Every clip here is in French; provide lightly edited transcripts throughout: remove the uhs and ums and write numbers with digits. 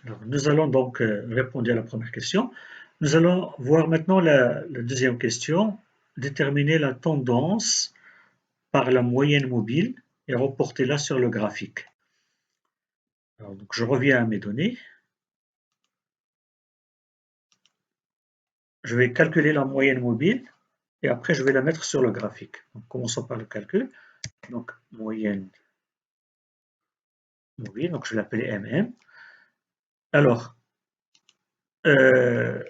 Alors, nous allons donc répondre à la première question. Nous allons voir maintenant la deuxième question, déterminer la tendance par la moyenne mobile et reporter-la sur le graphique. Alors, donc, je reviens à mes données. Je vais calculer la moyenne mobile et après je vais la mettre sur le graphique. Donc, commençons par le calcul. Donc, moyenne mobile, donc je vais l'appeler MM. Alors, euh,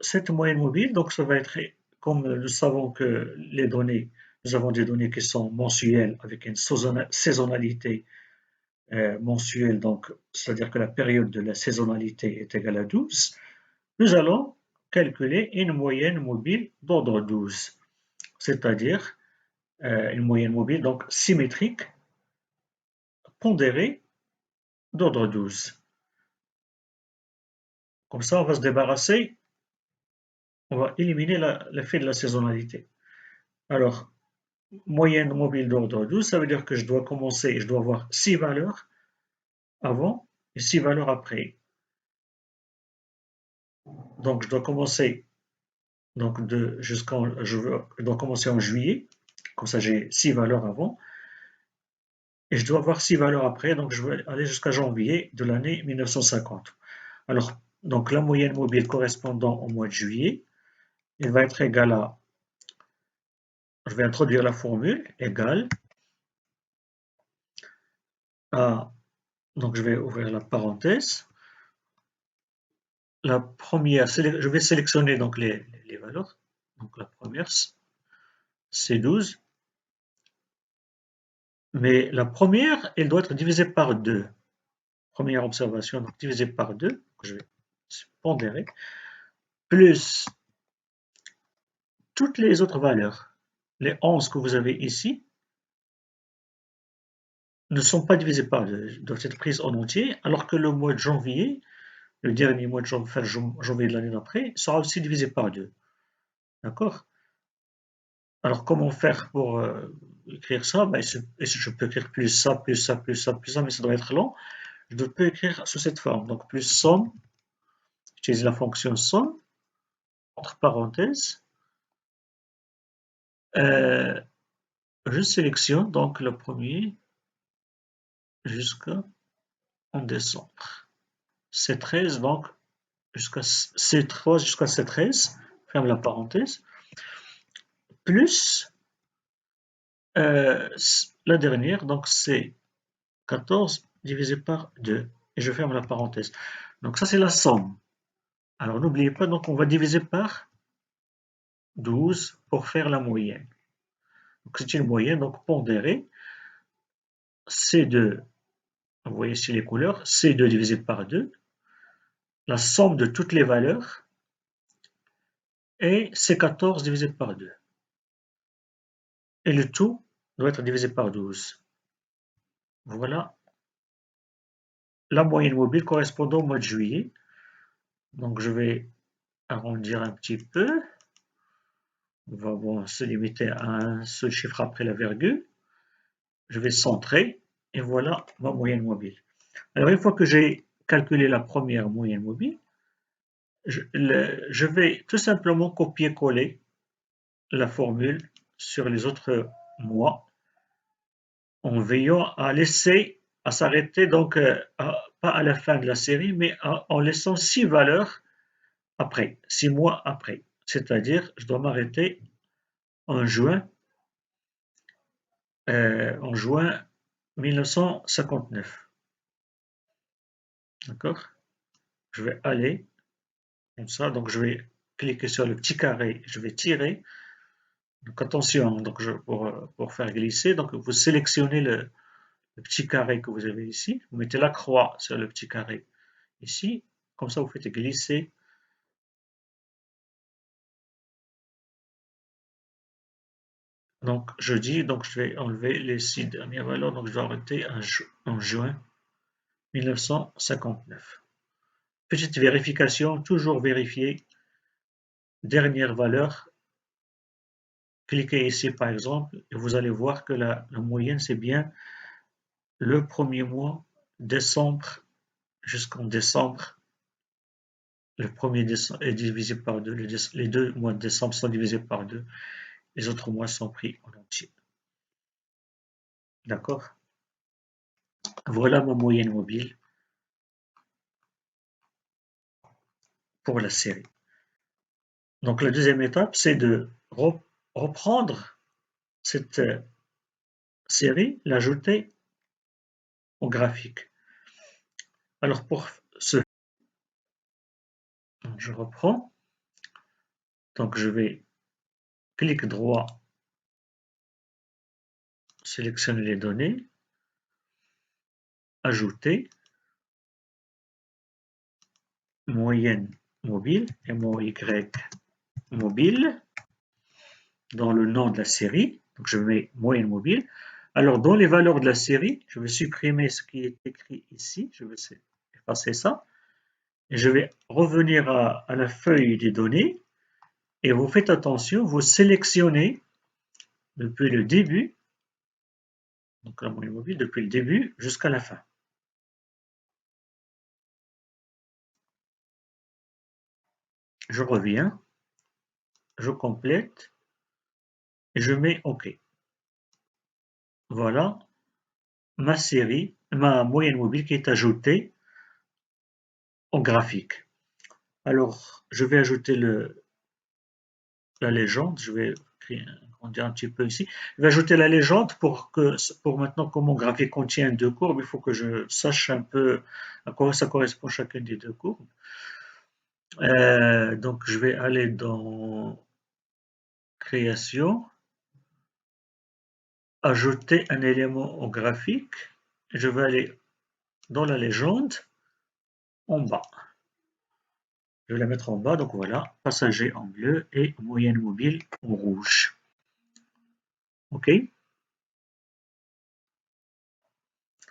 cette moyenne mobile, donc ça va être, comme nous savons que les données, nous avons des données qui sont mensuelles avec une saisonnalité mensuelle, donc c'est-à-dire que la période de la saisonnalité est égale à 12, nous allons calculer une moyenne mobile d'ordre 12, c'est-à-dire une moyenne mobile donc symétrique pondérée d'ordre 12. Comme ça, on va se débarrasser, on va éliminer l'effet de la saisonnalité. Alors, moyenne mobile d'ordre 12, ça veut dire que je dois commencer, je dois avoir 6 valeurs avant et 6 valeurs après. Donc, je dois commencer donc je dois commencer en juillet, comme ça j'ai 6 valeurs avant, et je dois avoir 6 valeurs après, donc je vais aller jusqu'à janvier de l'année 1950. Alors, donc la moyenne mobile correspondant au mois de juillet, il va être égal à, je vais introduire la formule, égale à, donc je vais ouvrir la parenthèse, la première, je vais sélectionner donc les valeurs, donc la première c'est 12, mais la première, elle doit être divisée par 2. Première observation, donc divisée par 2, je vais pondérer, plus toutes les autres valeurs. Les 11 que vous avez ici ne sont pas divisées par 2, doivent être prises en entier, alors que le mois de janvier, le dernier mois de janvier de l'année d'après, sera aussi divisé par 2. D'accord? Alors comment faire pour écrire ça? Ben, je peux écrire plus ça, plus ça, plus ça, plus ça, mais ça doit être long. Je peux écrire sous cette forme. Donc plus somme, j'utilise la fonction somme, entre parenthèses. Euh, je sélectionne donc le premier jusqu'en décembre. C13 donc jusqu'à C3 jusqu'à C13, ferme la parenthèse, plus la dernière, donc c'est 14 divisé par 2, et je ferme la parenthèse. Donc ça c'est la somme. Alors n'oubliez pas, donc on va diviser par 12 pour faire la moyenne. Donc c'est une moyenne, donc pondérée, C2, vous voyez ici les couleurs, C2 divisé par 2, la somme de toutes les valeurs, et C14 divisé par 2. Et le tout doit être divisé par 12. Voilà la moyenne mobile correspondant au mois de juillet. Donc je vais arrondir un petit peu. On va se limiter à un seul chiffre après la virgule. Je vais centrer et voilà ma moyenne mobile. Alors une fois que j'ai calculé la première moyenne mobile, je vais tout simplement copier-coller la formule sur les autres mois en veillant à laisser, à s'arrêter donc pas à la fin de la série, mais en laissant 6 valeurs après, 6 mois après. C'est-à-dire, je dois m'arrêter en juin 1959. D'accord? Je vais aller comme ça, donc je vais cliquer sur le petit carré, je vais tirer. Donc attention, donc pour faire glisser, donc vous sélectionnez le petit carré que vous avez ici, vous mettez la croix sur le petit carré ici, comme ça vous faites glisser. Donc je dis, donc je vais enlever les 6 dernières valeurs, donc je dois arrêter en juin 1959. Petite vérification, toujours vérifier, dernière valeur, cliquez ici par exemple, et vous allez voir que la moyenne c'est bien le premier mois, décembre jusqu'en décembre. Le 1er décembre est divisé par 2, les 2 mois de décembre sont divisés par 2, les autres mois sont pris en entier. D'accord? Voilà ma moyenne mobile pour la série. Donc la deuxième étape, c'est de reprendre cette série, l'ajouter au graphique. Alors pour ce, je reprends. Donc je vais clic droit, sélectionner les données, ajouter, moyenne mobile, MOY mobile, dans le nom de la série. Donc je mets moyenne mobile. Alors dans les valeurs de la série, je vais supprimer ce qui est écrit ici. Je vais effacer ça. Et je vais revenir à la feuille des données. Et vous faites attention, vous sélectionnez depuis le début, donc la moyenne mobile, depuis le début jusqu'à la fin. Je reviens, je complète et je mets OK. Voilà ma série, ma moyenne mobile qui est ajoutée au graphique. Alors, je vais ajouter la légende. Je vais agrandir un petit peu ici. Je vais ajouter la légende pour maintenant, comme mon graphique contient 2 courbes, il faut que je sache un peu à quoi ça correspond chacune des 2 courbes. Donc, je vais aller dans création, ajouter un élément au graphique. Je vais aller dans la légende en bas. Je vais la mettre en bas, donc voilà, passager en bleu et moyenne mobile en rouge. OK?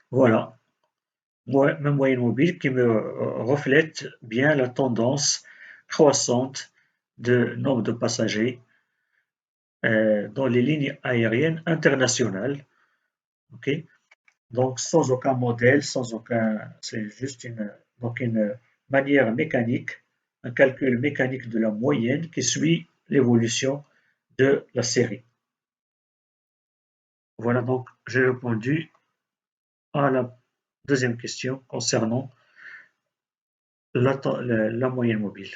Voilà, ma moyenne mobile qui me reflète bien la tendance croissante de nombre de passagers dans les lignes aériennes internationales. OK? Donc sans aucun modèle, c'est juste donc une manière mécanique, un calcul mécanique de la moyenne qui suit l'évolution de la série. Voilà, donc j'ai répondu à la deuxième question concernant la moyenne mobile.